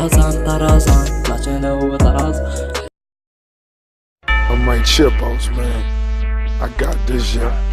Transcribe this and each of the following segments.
طرزان طلعت انا وطرزان. I'm my chipos, man. I got this, yeah.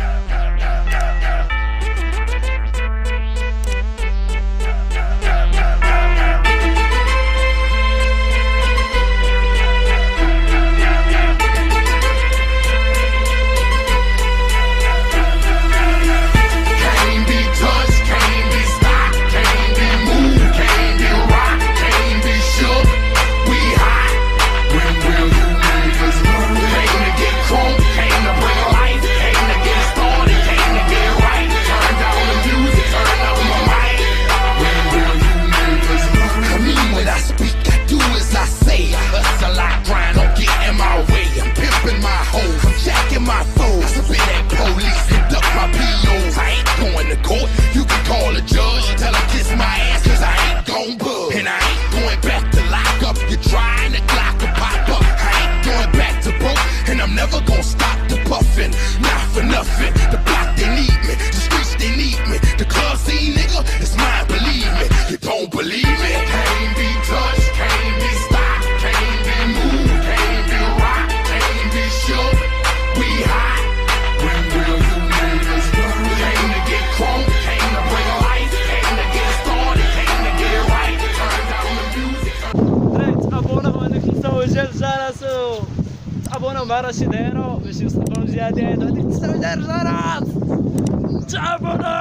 تعبونا مع راسي دايرو باش يوصلوا الجديد وهذيك تساوي داير جرات. تعبونا.